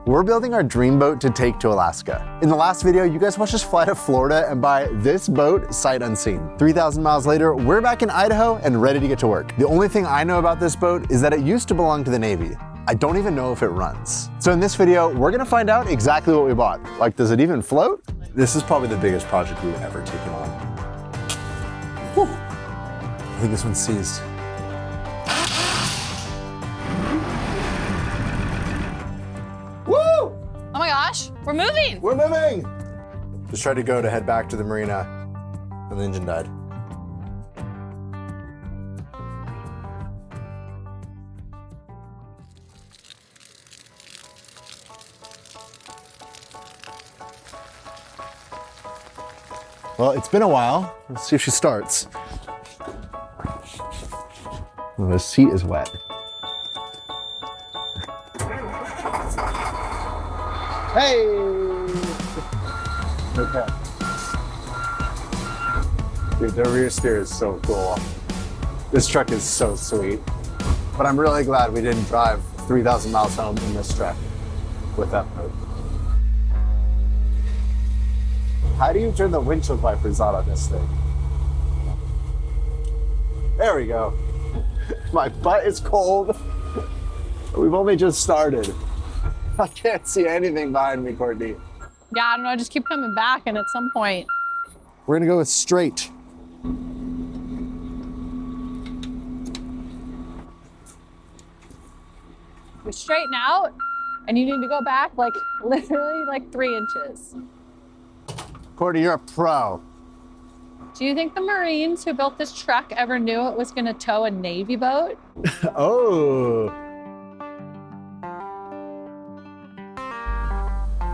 We're building our dream boat to take to Alaska. In the last video, you guys watched us fly to Florida and buy this boat sight unseen. 3,000 miles later, we're back in Idaho and ready to get to work. The only thing I know about this boat is that it used to belong to the Navy. I don't even know if it runs. So in this video, we're gonna find out exactly what we bought. Like, does it even float? This is probably the biggest project we've ever taken on. Whew. I think this one's seized. Woo! Oh my gosh, we're moving! We're moving! Just tried to go to head back to the marina and the engine died. Well, it's been a while. Let's see if she starts. Well, the seat is wet. Hey! Okay. Dude, the rear steer is so cool. This truck is so sweet. But I'm really glad we didn't drive 3,000 miles home in this truck with that boat. How do you turn the windshield wipers on this thing? There we go. My butt is cold. We've only just started. I can't see anything behind me, Courtney. Yeah, I don't know, just keep coming back and at some point. We're gonna go with straight. We straighten out and you need to go back like literally like 3 inches. Courtney, you're a pro. Do you think the Marines who built this truck ever knew it was gonna tow a Navy boat? Oh.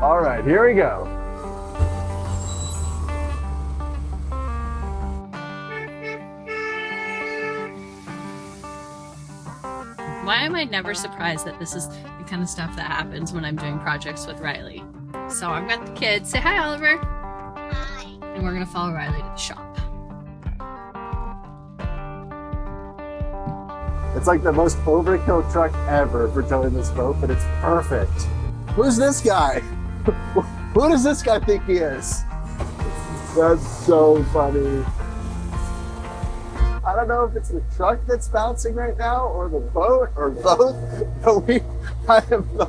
All right, here we go. Why am I never surprised that this is the kind of stuff that happens when I'm doing projects with Riley? So I've got the kids. Say hi, Oliver. Hi. And we're gonna follow Riley to the shop. It's like the most overkill truck ever for towing this boat, but it's perfect. Who's this guy? Who does this guy think he is? That's so funny. I don't know if it's the truck that's bouncing right now or the boat or both, but I have no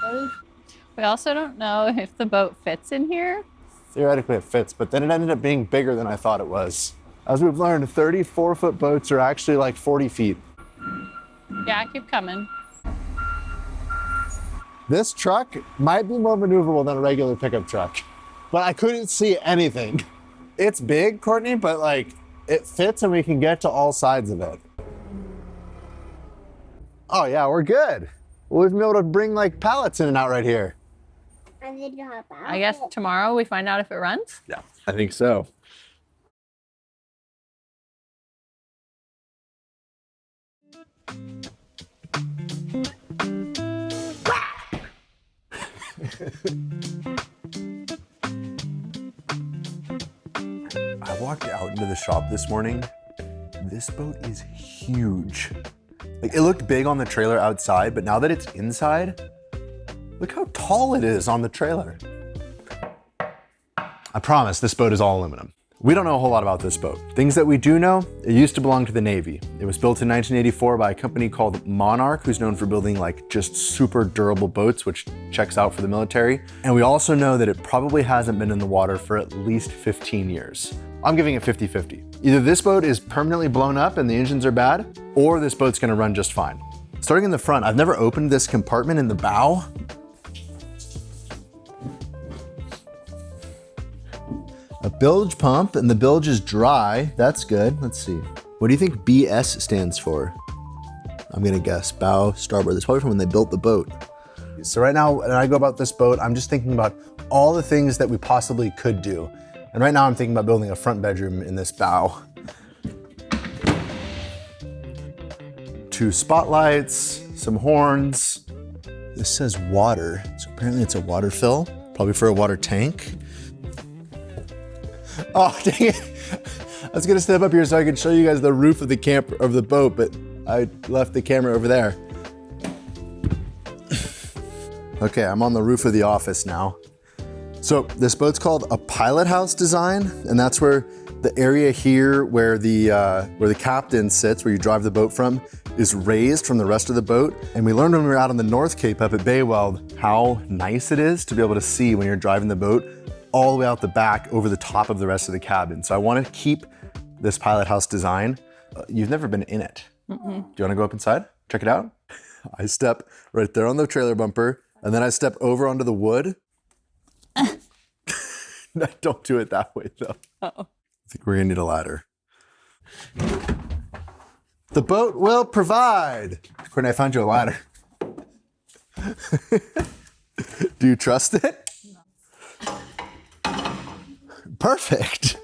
idea. We also don't know if the boat fits in here. Theoretically it fits, but then it ended up being bigger than I thought it was. As we've learned, 34-foot boats are actually like 40 feet. Yeah, keep coming. This truck might be more maneuverable than a regular pickup truck, but I couldn't see anything. It's big, Courtney, but like it fits and we can get to all sides of it. Oh yeah, we're good. We've been able to bring like pallets in and out right here. I guess tomorrow we find out if it runs? Yeah, I think so. I walked out into the shop this morning. This boat is huge. Like, it looked big on the trailer outside, but now that it's inside, look how tall it is on the trailer. I promise this boat is all aluminum. We don't know a whole lot about this boat. Things that we do know, it used to belong to the Navy. It was built in 1984 by a company called Monarch, who's known for building like just super durable boats, which checks out for the military. And we also know that it probably hasn't been in the water for at least 15 years. I'm giving it 50-50. Either this boat is permanently blown up and the engines are bad, or this boat's gonna run just fine. Starting in the front, I've never opened this compartment in the bow. A bilge pump, and the bilge is dry. That's good. Let's see. What do you think BS stands for? I'm gonna guess bow, starboard. That's probably from when they built the boat. So right now, when I go about this boat, I'm just thinking about all the things that we possibly could do. And right now I'm thinking about building a front bedroom in this bow. 2 spotlights, some horns. This says water, so apparently it's a water fill, probably for a water tank. Oh, dang it. I was gonna step up here so I could show you guys the roof of the camper of the boat, but I left the camera over there. Okay, I'm on the roof of the office now. So this boat's called a pilot house design, and that's where the area here where the captain sits, where you drive the boat from, is raised from the rest of the boat. And we learned when we were out on the North Cape up at Bayweld how nice it is to be able to see when you're driving the boat all the way out the back over the top of the rest of the cabin. So I want to keep this pilot house design. You've never been in it. Do you want to go up inside? Check it out? I step right there on the trailer bumper, and then I step over onto the wood. Don't do it that way though. Uh-oh. I think we're gonna need a ladder. The boat will provide. Courtney, I found you a ladder. Do you trust it? No. Perfect.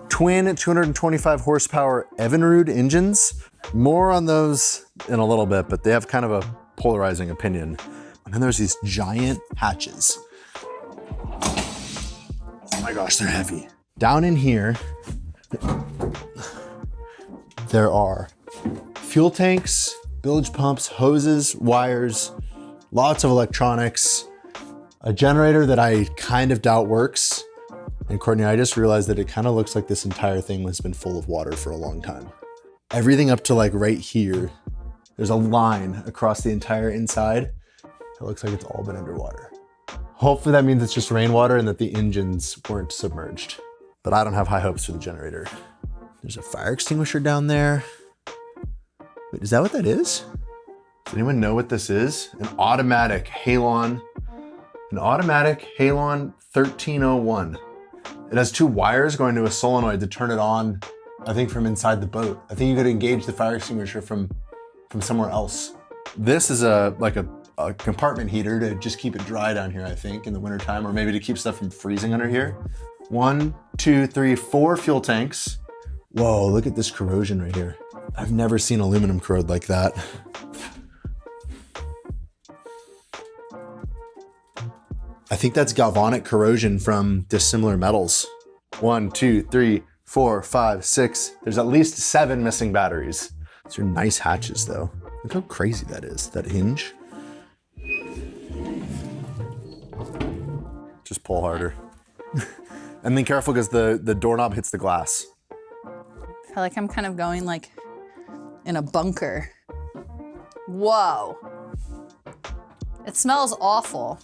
Twin 225 horsepower Evinrude engines. More on those in a little bit, but they have kind of a polarizing opinion. And then there's these giant hatches. Oh my gosh, they're heavy. Down in here, there are fuel tanks, bilge pumps, hoses, wires, lots of electronics, a generator that I kind of doubt works. And Courtney, I just realized that it kind of looks like this entire thing has been full of water for a long time. Everything up to like right here, there's a line across the entire inside. It looks like it's all been underwater. Hopefully that means it's just rainwater and that the engines weren't submerged. But I don't have high hopes for the generator. There's a fire extinguisher down there. Wait, is that what that is? Does anyone know what this is? An automatic Halon 1301. It has two wires going to a solenoid to turn it on, I think from inside the boat. I think you could engage the fire extinguisher from somewhere else. This is a compartment heater to just keep it dry down here, I think, in the wintertime, or maybe to keep stuff from freezing under here. 1, 2, 3, 4 fuel tanks. Whoa, look at this corrosion right here. I've never seen aluminum corrode like that. I think that's galvanic corrosion from dissimilar metals. 1, 2, 3, 4, 5, 6. There's at least 7 missing batteries. These are nice hatches though. Look how crazy that is, that hinge. Just pull harder. And then careful because the doorknob hits the glass. I feel like I'm kind of going like in a bunker. Whoa. It smells awful.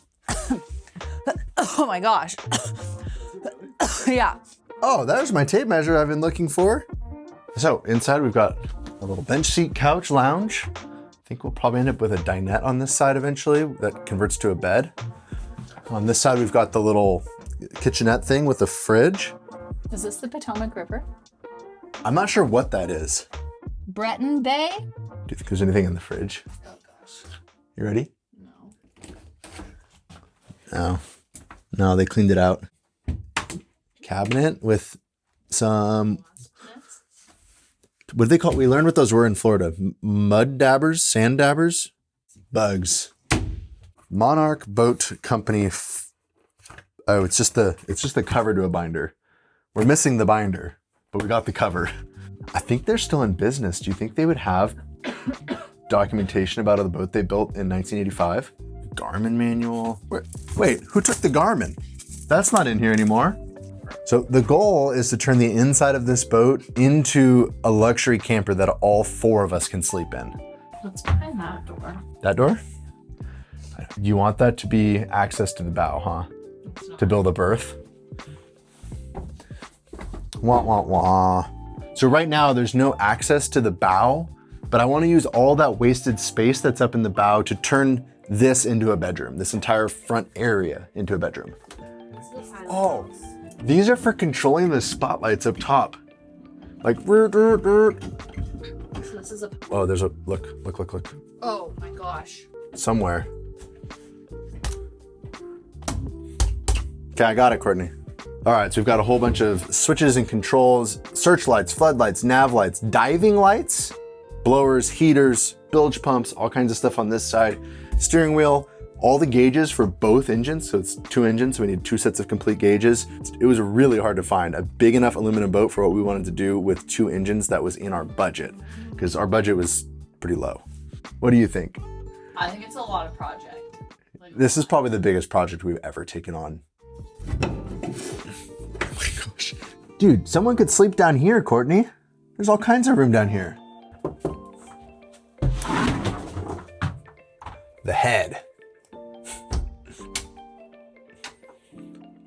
Oh my gosh. Yeah. Oh, there's my tape measure I've been looking for. So inside we've got a little bench seat couch lounge. I think we'll probably end up with a dinette on this side eventually that converts to a bed. On this side we've got the little kitchenette thing with the fridge. Is this the Potomac River? I'm not sure what that is. Breton Bay? Do you think there's anything in the fridge? Oh gosh. You ready? No. No, they cleaned it out. Cabinet with some, what do they call it? We learned what those were in Florida. Mud dabbers, sand dabbers, bugs. Monarch Boat Company. Oh, it's just the cover to a binder. We're missing the binder, but we got the cover. I think they're still in business. Do you think they would have documentation about the boat they built in 1985? Garmin manual. Wait, who took the Garmin? That's not in here anymore. So the goal is to turn the inside of this boat into a luxury camper that all 4 of us can sleep in. What's behind that door? That door? You want that to be access to the bow, huh? To build a berth? Wah, wah, wah. So right now there's no access to the bow, but I want to use all that wasted space that's up in the bow to turn this into a bedroom, this entire front area into a bedroom. Oh, these are for controlling the spotlights up top. Like, So this is a. oh, there's a, look. Oh my gosh. Somewhere. Okay, I got it, Courtney. All right, so we've got a whole bunch of switches and controls, searchlights, floodlights, nav lights, diving lights, blowers, heaters, bilge pumps, all kinds of stuff on this side. Steering wheel, All the gauges for both engines, so it's 2 engines, so we need 2 sets of complete gauges. It was really hard to find a big enough aluminum boat for what we wanted to do with 2 engines that was in our budget, because our budget was pretty low. What do you think? I think it's a lot of project. This is probably the biggest project we've ever taken on. Oh my gosh. Dude, someone could sleep down here, Courtney. There's all kinds of room down here. The head.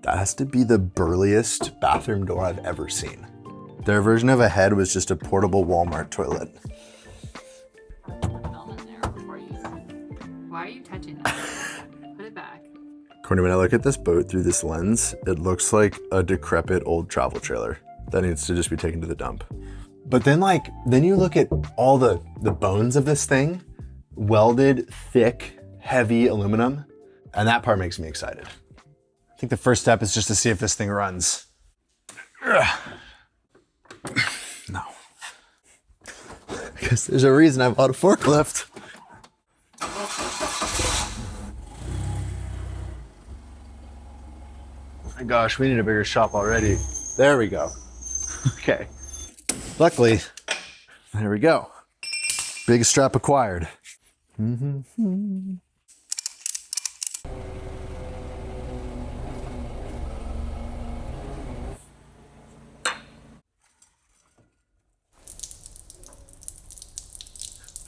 That has to be the burliest bathroom door I've ever seen. Their version of a head was just a portable Walmart toilet. Why are you touching that? Put it back. Courtney, when I look at this boat through this lens, it looks like a decrepit old travel trailer that needs to just be taken to the dump. But then then you look at all the bones of this thing, welded, thick, heavy aluminum, and that part makes me excited. I think the first step is just to see if this thing runs. Ugh. No. Because there's a reason I bought a forklift. My gosh, we need a bigger shop already. There we go. Okay. Luckily, there we go. Big strap acquired. Mm-hmm.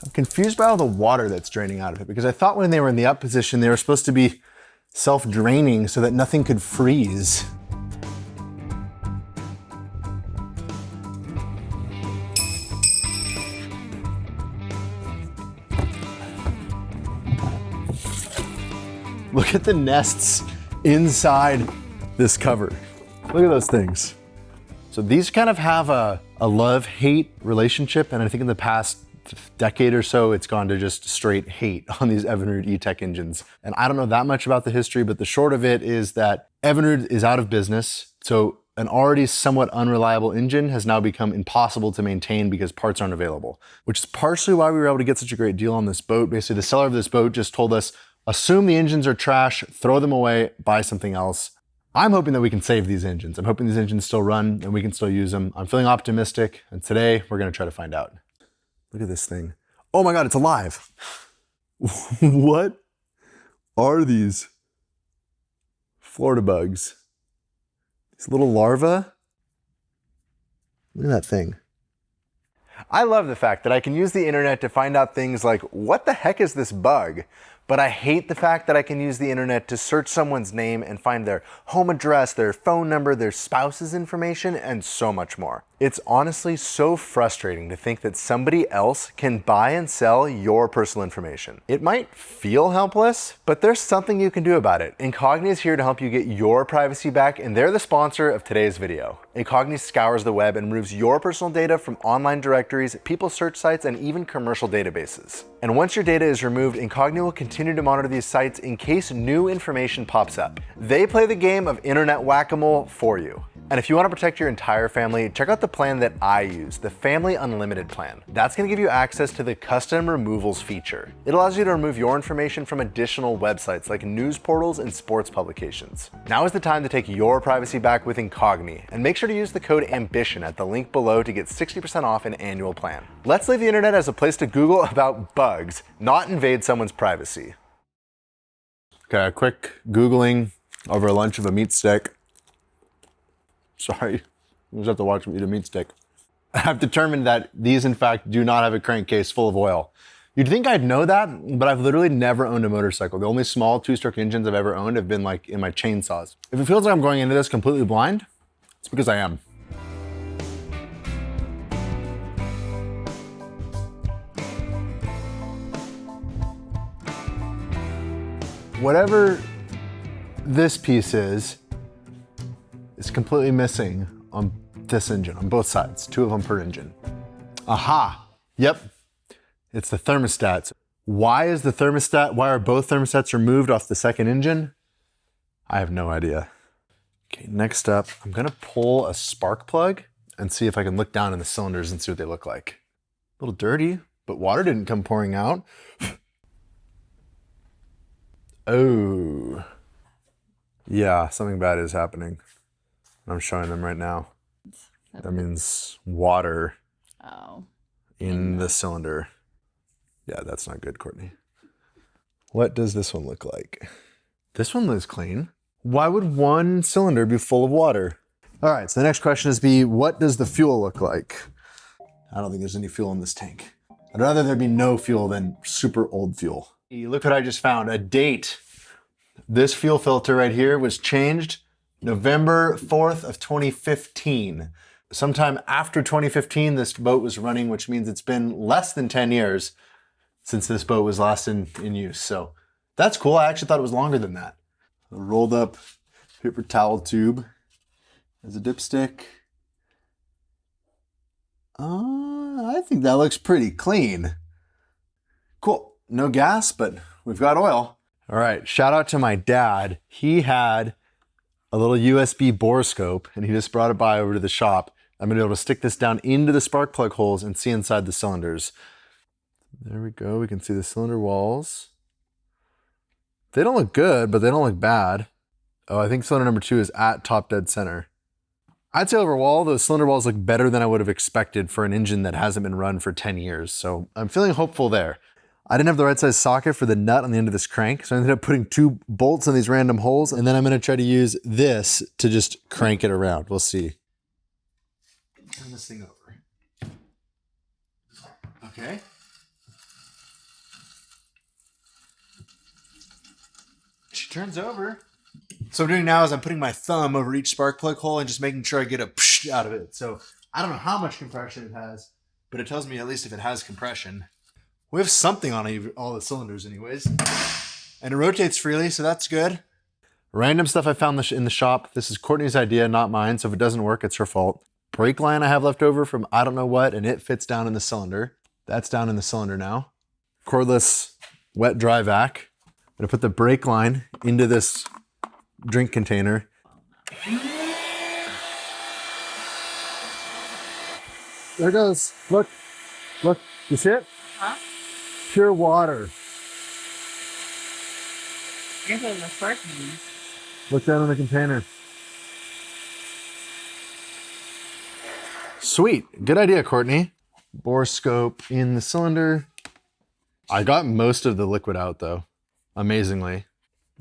I'm confused by all the water that's draining out of it, because I thought when they were in the up position, they were supposed to be self-draining so that nothing could freeze. Look at the nests inside this cover. Look at those things. So these kind of have a love-hate relationship, and I think in the past decade or so, it's gone to just straight hate on these Evinrude E-Tech engines. And I don't know that much about the history, but the short of it is that Evinrude is out of business. So an already somewhat unreliable engine has now become impossible to maintain because parts aren't available, which is partially why we were able to get such a great deal on this boat. Basically, the seller of this boat just told us, assume the engines are trash, throw them away, buy something else. I'm hoping that we can save these engines. I'm hoping these engines still run and we can still use them. I'm feeling optimistic, and today we're gonna try to find out. Look at this thing. Oh my God, it's alive. What are these Florida bugs? These little larvae? Look at that thing. I love the fact that I can use the internet to find out things like, what the heck is this bug? But I hate the fact that I can use the internet to search someone's name and find their home address, their phone number, their spouse's information, and so much more. It's honestly so frustrating to think that somebody else can buy and sell your personal information. It might feel helpless, but there's something you can do about it. Incogni is here to help you get your privacy back, and they're the sponsor of today's video. Incogni scours the web and removes your personal data from online directories, people search sites, and even commercial databases. And once your data is removed, Incogni will continue to monitor these sites in case new information pops up. They play the game of internet whack-a-mole for you. And if you want to protect your entire family, check out the plan that I use, the Family Unlimited plan. That's going to give you access to the custom removals feature. It allows you to remove your information from additional websites like news portals and sports publications. Now is the time to take your privacy back with Incogni, and make sure to use the code AMBITION at the link below to get 60% off an annual plan. Let's leave the internet as a place to Google about bugs, not invade someone's privacy. Okay, a quick Googling over lunch of a meat stick. Sorry, you just have to watch me eat a meat stick. I've determined that these, in fact, do not have a crankcase full of oil. You'd think I'd know that, but I've literally never owned a motorcycle. The only small 2-stroke engines I've ever owned have been like in my chainsaws. If it feels like I'm going into this completely blind, it's because I am. Whatever this piece is completely missing on this engine, on both sides, 2 of them per engine. Aha, yep, it's the thermostats. Why are both thermostats removed off the second engine? I have no idea. Okay, next up, I'm gonna pull a spark plug and see if I can look down in the cylinders and see what they look like. A little dirty, but water didn't come pouring out. Oh. Yeah, something bad is happening. I'm showing them right now. That means water in the cylinder. Yeah, that's not good, Courtney. What does this one look like? This one looks clean. Why would one cylinder be full of water? All right, so the next question is what does the fuel look like? I don't think there's any fuel in this tank. I'd rather there be no fuel than super old fuel. Look what I just found, a date. This fuel filter right here was changed November 4th of 2015. Sometime after 2015, this boat was running, which means it's been less than 10 years since this boat was last in use. So that's cool. I actually thought it was longer than that. A rolled up paper towel tube as a dipstick. I think that looks pretty clean. Cool. No gas, but we've got oil. All right. Shout out to my dad. He had a little USB borescope and he just brought it by over to the shop. I'm gonna be able to stick this down into the spark plug holes and see inside the cylinders. There we go. We can see the cylinder walls. They don't look good, but they don't look bad. Oh, I think cylinder number 2 is at top dead center. I'd say overall, those cylinder walls look better than I would have expected for an engine that hasn't been run for 10 years. So I'm feeling hopeful there. I didn't have the right size socket for the nut on the end of this crank, so I ended up putting 2 bolts in these random holes, and then I'm gonna try to use this to just crank it around. We'll see. Turn this thing over. Okay. She turns over. So what I'm doing now is I'm putting my thumb over each spark plug hole and just making sure I get a psh out of it. So I don't know how much compression it has, but it tells me at least if it has compression. We have something on all the cylinders anyways. And it rotates freely, so that's good. Random stuff I found in the shop. This is Courtney's idea, not mine. So if it doesn't work, it's her fault. Brake line I have left over from I don't know what, and it fits down in the cylinder. That's down in the cylinder now. Cordless wet dry vac. I'm gonna put the brake line into this drink container. There it goes. Look, look, you see it? Huh? Pure water. Here's what the first one. Look down in the container. Sweet, good idea, Courtney. Borescope in the cylinder. I got most of the liquid out though, amazingly.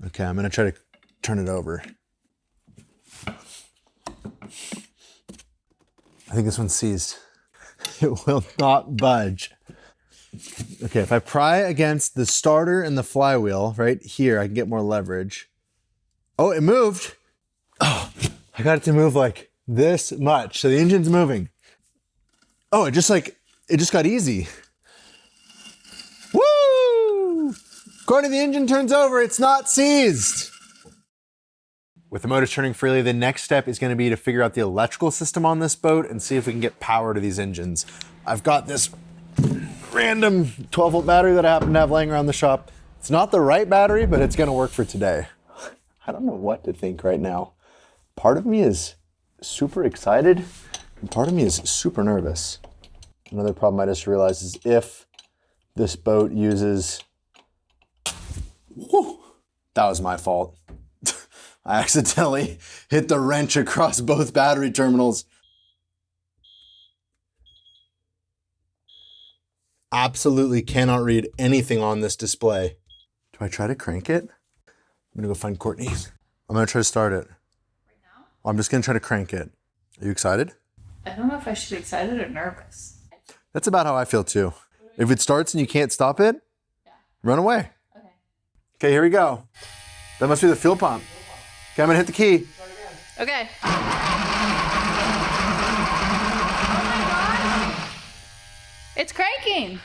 Okay, I'm gonna try to turn it over. I think this one's seized. It will not budge. Okay, if I pry against the starter and the flywheel right here, I can get more leverage. Oh, it moved. Oh, I got it to move like this much. So the engine's moving. Oh, it just got easy. Woo! According to the engine turns over, it's not seized. With the motors turning freely, the next step is going to be to figure out the electrical system on this boat and see if we can get power to these engines. I've got this random 12-volt battery that I happen to have laying around the shop. It's not the right battery, but it's going to work for today. I don't know what to think right now. Part of me is super excited, and part of me is super nervous. Another problem I just realized is if this boat uses... Whew, that was my fault. I accidentally hit the wrench across both battery terminals. Absolutely cannot read anything on this display. Do I try to crank it? I'm gonna go find Courtney. I'm gonna try to start it. Right now? I'm just gonna try to crank it. Are you excited? I don't know if I should be excited or nervous. That's about how I feel too. If it starts and you can't stop it, run away. Okay. Okay, here we go. That must be the fuel pump. Okay, I'm gonna hit the key. Okay. It's cranking.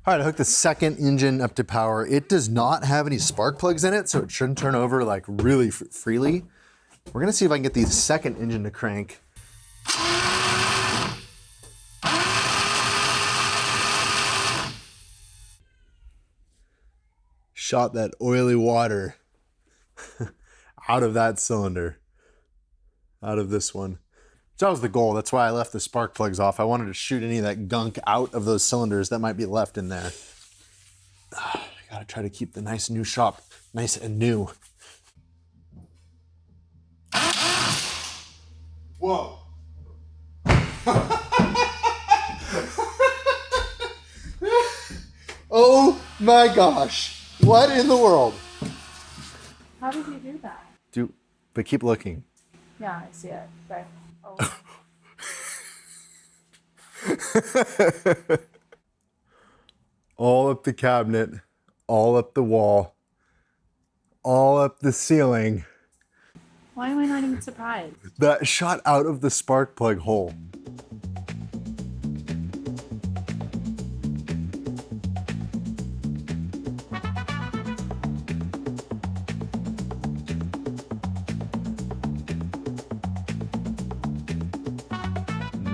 All right, I hooked the second engine up to power. It does not have any spark plugs in it, so it shouldn't turn over like really freely. We're gonna see if I can get the second engine to crank. Shot that oily water out of that cylinder, out of this one. So that was the goal. That's why I left the spark plugs off. I wanted to shoot any of that gunk out of those cylinders that might be left in there. I Gotta try to keep the nice new shop nice and new. Whoa. Oh my gosh. What in the world? How did you do that? But keep looking. Yeah, I see it. Right. Oh. All up the cabinet, all up the wall, all up the ceiling. Why am I not even surprised? That shot out of the spark plug hole.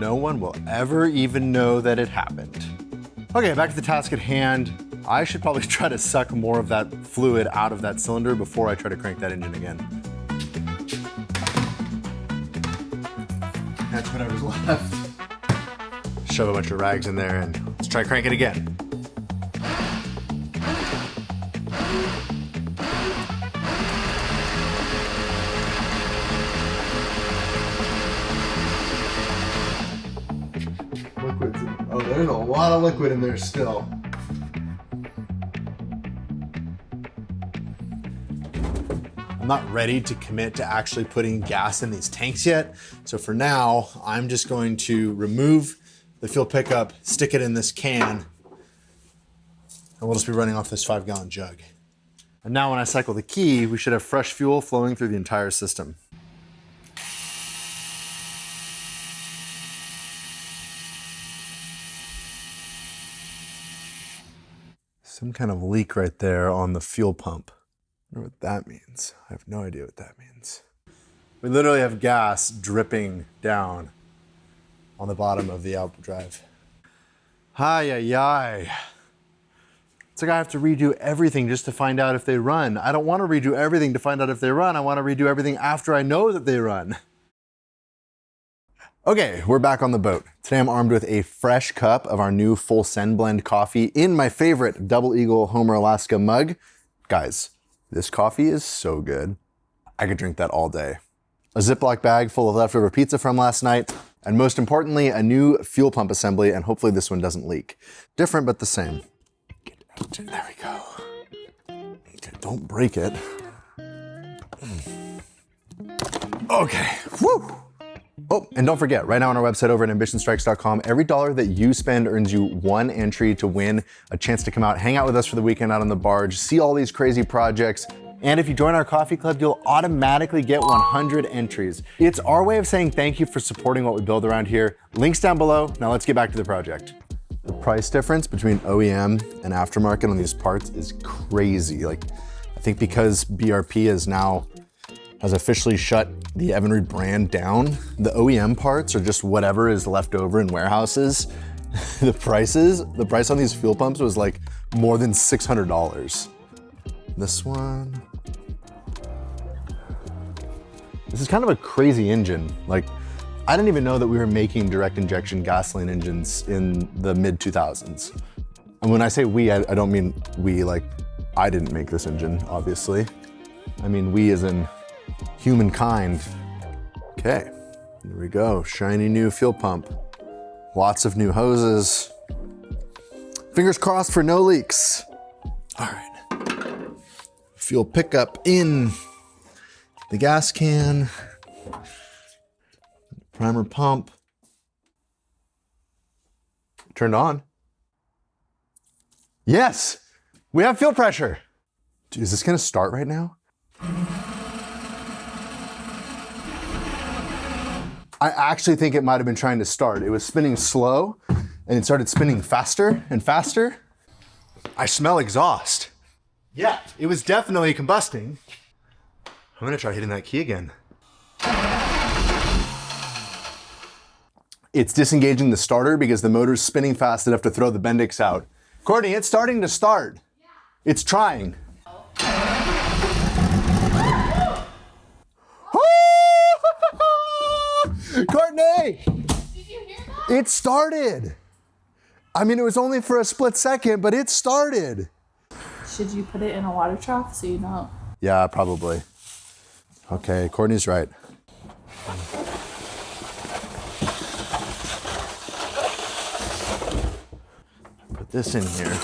No one will ever even know that it happened. Okay, back to the task at hand. I should probably try to suck more of that fluid out of that cylinder before I try to crank that engine again. That's whatever's left. Shove a bunch of rags in there and let's try crank it again. Oh, there's a lot of liquid in there still. I'm not ready to commit to actually putting gas in these tanks yet. So for now, I'm just going to remove the fuel pickup, stick it in this can, and we'll just be running off this 5-gallon jug. And now when I cycle the key, we should have fresh fuel flowing through the entire system. Some kind of leak right there on the fuel pump. I wonder what that means. I have no idea what that means. We literally have gas dripping down on the bottom of the outboard drive. Hi. It's like I have to redo everything just to find out if they run. I don't want to redo everything to find out if they run. I want to redo everything after I know that they run. Okay, we're back on the boat. Today I'm armed with a fresh cup of our new full send blend coffee in my favorite Double Eagle Homer Alaska mug. Guys, this coffee is so good. I could drink that all day. A Ziploc bag full of leftover pizza from last night, and most importantly, a new fuel pump assembly, and hopefully this one doesn't leak. Different, but the same. There we go. Okay, don't break it. Okay, woo! Oh, and don't forget, right now on our website over at ambitionstrikes.com, every dollar that you spend earns you one entry to win a chance to come out, hang out with us for the weekend out on the barge, see all these crazy projects. And if you join our coffee club, you'll automatically get 100 entries. It's our way of saying thank you for supporting what we build around here. Links down below. Now let's get back to the project. The price difference between OEM and aftermarket on these parts is crazy. Like, I think because BRP has officially shut the Evinrude brand down, the OEM parts are just whatever is left over in warehouses. The price on these fuel pumps was like more than $600. This one. This is kind of a crazy engine. Like, I didn't even know that we were making direct injection gasoline engines in the mid 2000s. And when I say we, I don't mean we, like, I didn't make this engine, obviously. I mean we as in humankind. Okay, here we go. Shiny new fuel pump. Lots of new hoses. Fingers crossed for no leaks. All right. Fuel pickup in the gas can. Primer pump. Turned on. Yes, we have fuel pressure. Dude, is this gonna start right now? I actually think it might have been trying to start. It was spinning slow and it started spinning faster and faster. I smell exhaust. Yeah, it was definitely combusting. I'm gonna try hitting that key again. It's disengaging the starter because the motor's spinning fast enough to throw the Bendix out. Courtney, it's starting to start. It's trying. Courtney! Did you hear that? It started. I mean, it was only for a split second, but it started. Should you put it in a water trough so you know? Yeah, probably. Okay, Courtney's right. Put this in here.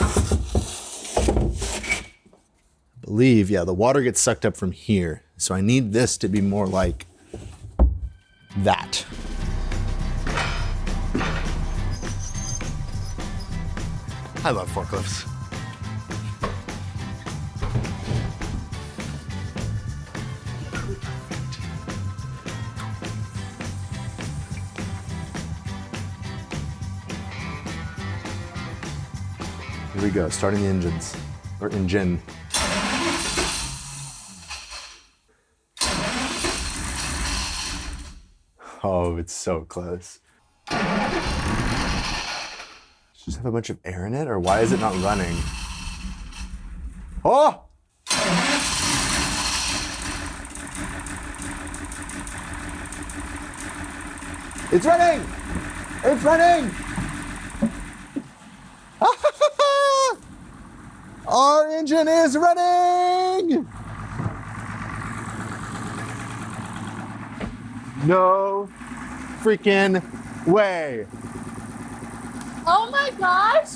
I believe, yeah, the water gets sucked up from here. So I need this to be more like that. I love forklifts. Here we go, starting the engines, or engine. Oh, it's so close. Just have a bunch of air in it, or why is it not running? Oh! It's running! It's running! Our engine is running! No freaking way. Oh my gosh!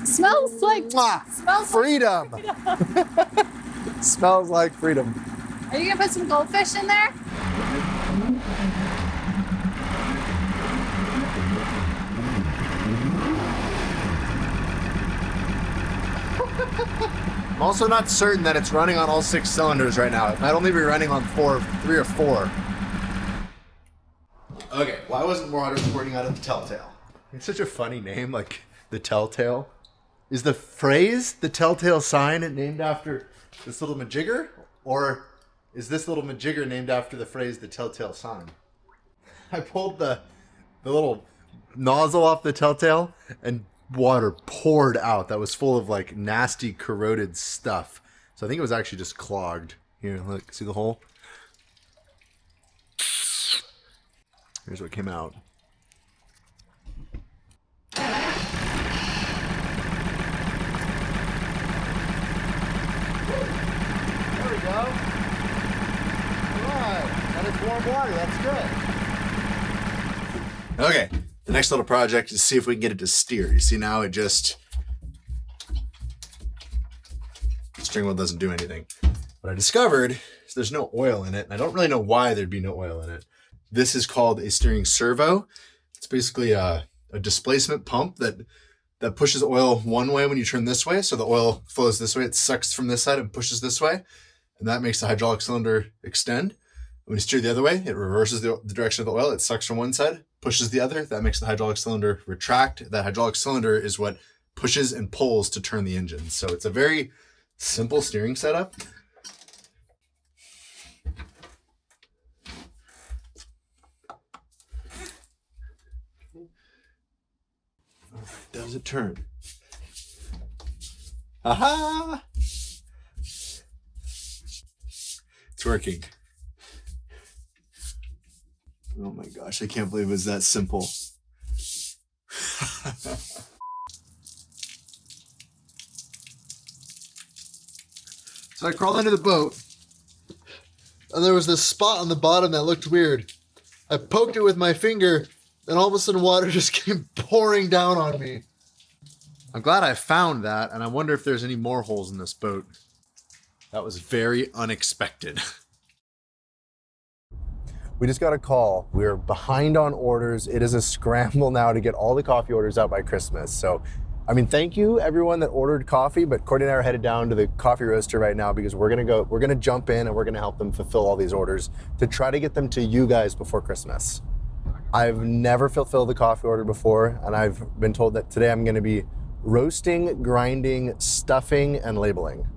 Smells like smells Freedom. Like Smells like freedom. Are you gonna put some goldfish in there? I'm also not certain that it's running on all 6 cylinders right now. It might only be running on 3 or 4. Okay, why wasn't more water pouring out of the Telltale? It's such a funny name, like the Telltale. Is the phrase the Telltale sign named after this little majigger? Or is this little majigger named after the phrase the Telltale sign? I pulled the little nozzle off the Telltale and water poured out that was full of like nasty corroded stuff. So I think it was actually just clogged. Here, look, see the hole? Here's what came out. There we go. All right, that is warm water, that's good. Okay. The next little project is see if we can get it to steer. You see now the steering wheel doesn't do anything. What I discovered is there's no oil in it, and I don't really know why there'd be no oil in it. This is called a steering servo. It's basically a displacement pump that pushes oil one way when you turn this way, so the oil flows this way. It sucks from this side and pushes this way, and that makes the hydraulic cylinder extend. When you steer the other way, it reverses the direction of the oil. It sucks from one side, pushes the other. That makes the hydraulic cylinder retract. That hydraulic cylinder is what pushes and pulls to turn the engine. So it's a very simple steering setup. Does it turn? Aha! It's working. Oh my gosh, I can't believe it was that simple. So I crawled into the boat, and there was this spot on the bottom that looked weird. I poked it with my finger, and all of a sudden water just came pouring down on me. I'm glad I found that, and I wonder if there's any more holes in this boat. That was very unexpected. We just got a call. We're behind on orders. It is a scramble now to get all the coffee orders out by Christmas. So, I mean, thank you everyone that ordered coffee, but Courtney and I are headed down to the coffee roaster right now because we're gonna jump in and we're gonna help them fulfill all these orders to try to get them to you guys before Christmas. I've never fulfilled the coffee order before, and I've been told that today I'm gonna be roasting, grinding, stuffing, and labeling.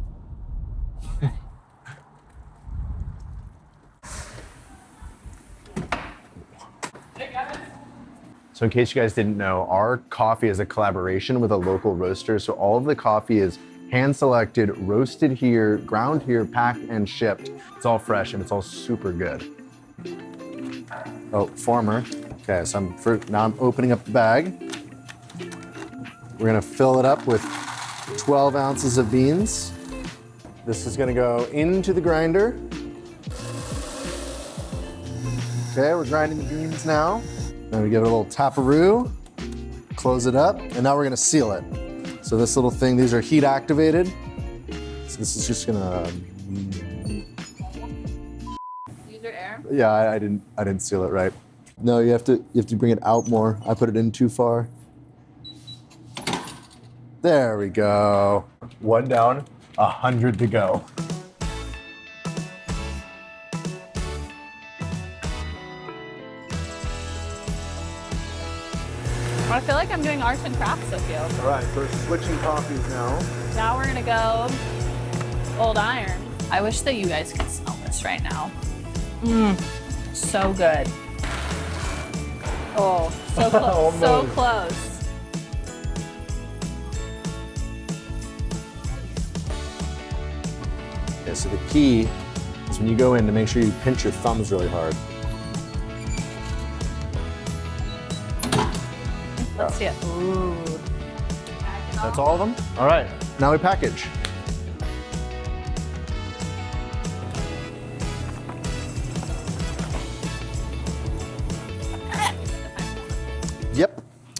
So in case you guys didn't know, our coffee is a collaboration with a local roaster. So all of the coffee is hand selected, roasted here, ground here, packed and shipped. It's all fresh and it's all super good. Oh, former. Okay, so now I'm opening up the bag. We're gonna fill it up with 12 ounces of beans. This is gonna go into the grinder. Okay, we're grinding the beans now. Then we give it a little taparoo, close it up, and now we're gonna seal it. So this little thing, these are heat activated. So this is just gonna. Use your air. Yeah, I didn't seal it right. No, you have to bring it out more. I put it in too far. There we go. 1 down, 100 to go. I feel like I'm doing arts and crafts with you. All right, so we're switching coffees now. Now we're gonna go old iron. I wish that you guys could smell this right now. So good. Oh, so close, so close. Okay, so the key is when you go in to make sure you pinch your thumbs really hard. Let's see it. Ooh. That's all of them? All right, now we package.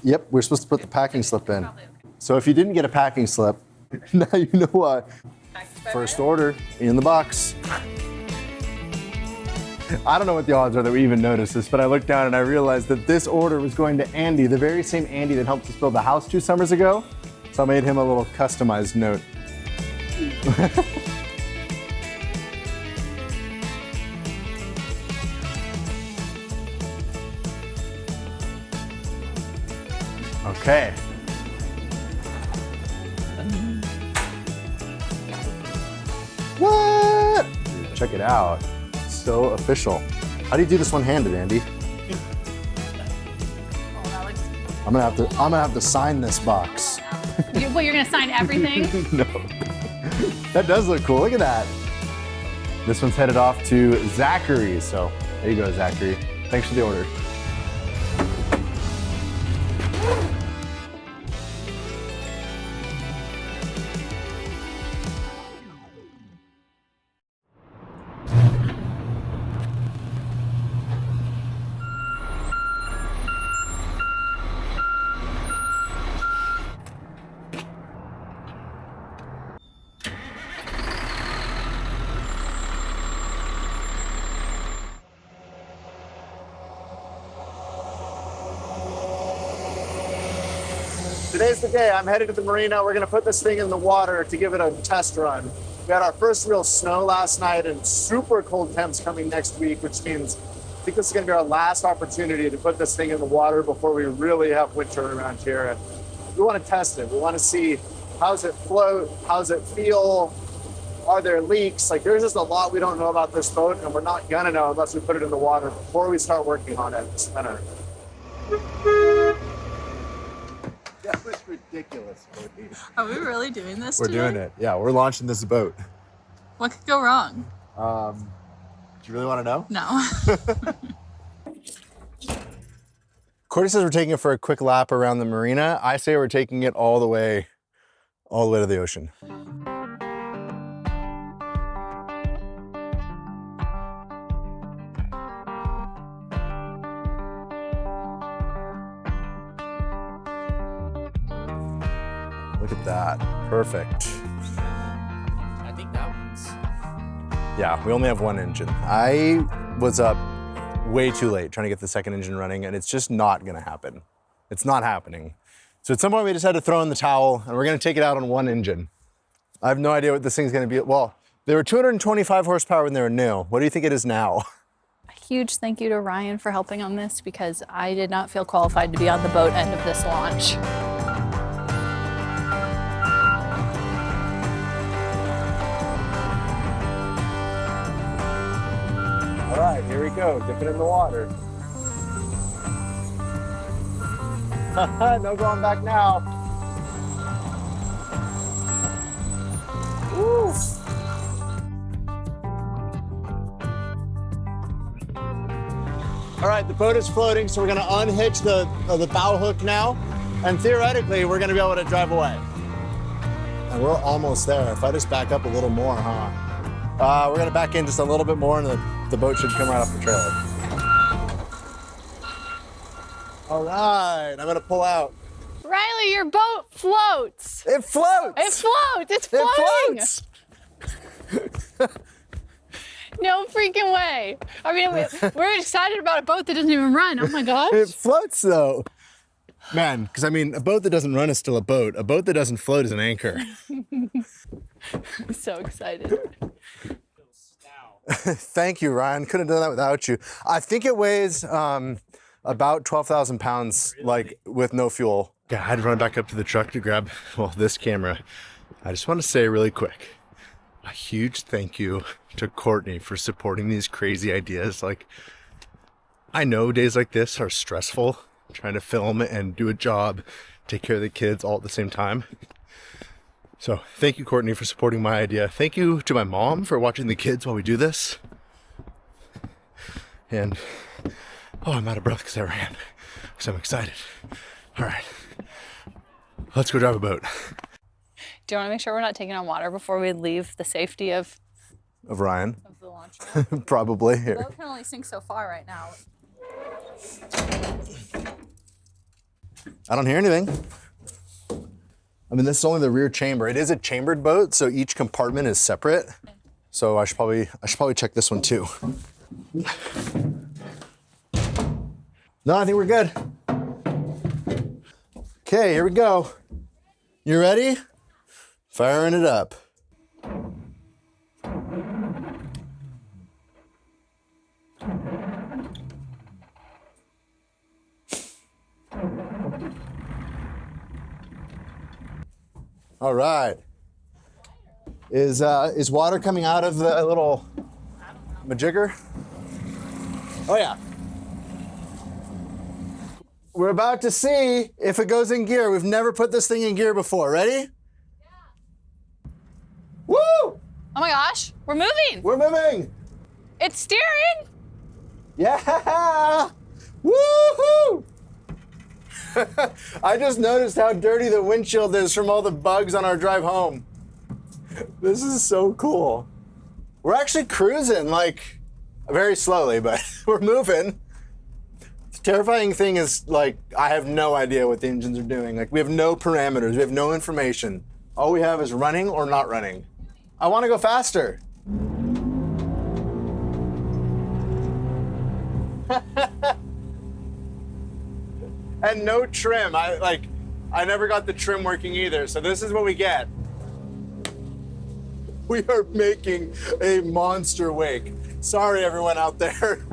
Yep, we're supposed to put the packing slip in. So if you didn't get a packing slip, now you know why. First order in the box. I don't know what the odds are that we even noticed this, but I looked down and I realized that this order was going to Andy, the very same Andy that helped us build the house 2 summers ago. So I made him a little customized note. Okay. What? Check it out. So official. How do you do this one-handed, Andy? I'm gonna have to sign this box. You're gonna sign everything? No. That does look cool. Look at that. This one's headed off to Zachary. So there you go, Zachary. Thanks for the order. Today's the day. I'm headed to the marina. We're gonna put this thing in the water to give it a test run. We had our first real snow last night and super cold temps coming next week, which means I think this is gonna be our last opportunity to put this thing in the water before we really have winter around here. And we wanna test it. We wanna see how's it float, how's it feel, are there leaks? Like there's just a lot we don't know about this boat and we're not gonna know unless we put it in the water before we start working on it this winter. That was ridiculous, Cody. Are we really doing this We're today? doing it. Yeah, we're launching this boat. What could go wrong? Do you really want to know? No. Cordy says we're taking it for a quick lap around the marina. I say we're taking it all the way to the ocean. Look at that. Perfect. I think that one's. Yeah, we only have 1 engine. I was up way too late trying to get the second engine running, and it's just not gonna happen. It's not happening. So at some point we just had to throw in the towel, and we're gonna take it out on 1 engine. I have no idea what this thing's gonna be. Well, they were 225 horsepower when they were new. What do you think it is now? A huge thank you to Ryan for helping on this because I did not feel qualified to be on the boat end of this launch. All right, here we go, dip it in the water. No going back now. Woo. All right, the boat is floating, so we're gonna unhitch the bow hook now, and theoretically, we're gonna be able to drive away. And we're almost there. If I just back up a little more, huh? We're gonna back in just a little bit more and the boat should come right off the trailer. All right, I'm gonna pull out. Riley, your boat floats. It floats! It floats. It's floating. It floats! No freaking way. I mean, we're excited about a boat that doesn't even run. Oh my gosh. It floats though. Man, because I mean, a boat that doesn't run is still a boat. A boat that doesn't float is an anchor. I'm so excited. Thank you, Ryan. Couldn't have done that without you. I think it weighs about 12,000 pounds, like with no fuel. Yeah, I had to run back up to the truck to grab, well, this camera. I just want to say really quick, a huge thank you to Courtney for supporting these crazy ideas. Like, I know days like this are stressful, trying to film and do a job, take care of the kids all at the same time. So thank you, Courtney, for supporting my idea. Thank you to my mom for watching the kids while we do this. And, oh, I'm out of breath because I ran, because I'm excited. All right, let's go drive a boat. Do you want to make sure we're not taking on water before we leave the safety of Ryan? the launch? Probably The here. boat can only sink so far right now. I don't hear anything. I mean, this is only the rear chamber. It is a chambered boat, so each compartment is separate. So I should probably check this one too. No, I think we're good. Okay, here we go. You ready? Firing it up. All right. Is water coming out of the little majigger? Oh yeah. We're about to see if it goes in gear. We've never put this thing in gear before. Ready? Yeah. Woo! Oh my gosh, we're moving. We're moving. It's steering. Yeah! Woohoo! I just noticed how dirty the windshield is from all the bugs on our drive home. This is so cool. We're actually cruising, like, very slowly, but we're moving. The terrifying thing is, like, I have no idea what the engines are doing. Like, we have no parameters, we have no information. All we have is running or not running. I want to go faster. And no trim. I never got the trim working either, so this is what we get. We are making a monster wake. Sorry, everyone out there.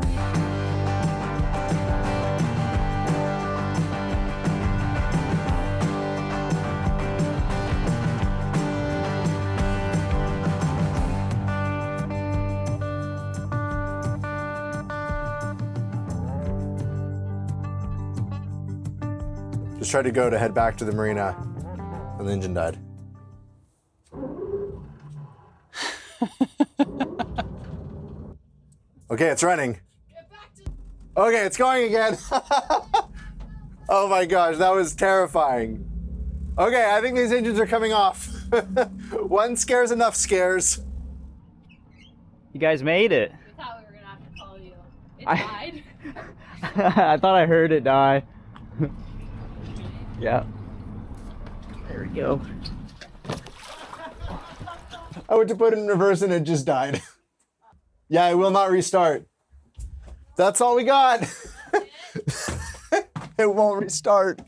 Just tried to go to head back to the marina, and the engine died. Okay, it's running. Okay, it's going again. Oh my gosh, that was terrifying. Okay, I think these engines are coming off. One scare's enough scares. You guys made it. We thought we were gonna have to call you. It I- died. I thought I heard it die. Yeah. There we go. I went to put it in reverse and it just died. Yeah, it will not restart. That's all we got. It won't restart.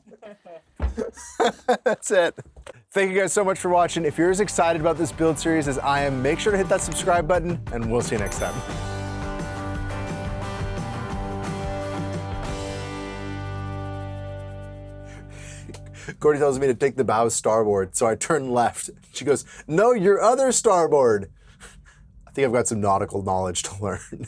That's it. Thank you guys so much for watching. If you're as excited about this build series as I am, make sure to hit that subscribe button and we'll see you next time. Cordy tells me to take the bow starboard, so I turn left. She goes, no, your other starboard. I think I've got some nautical knowledge to learn.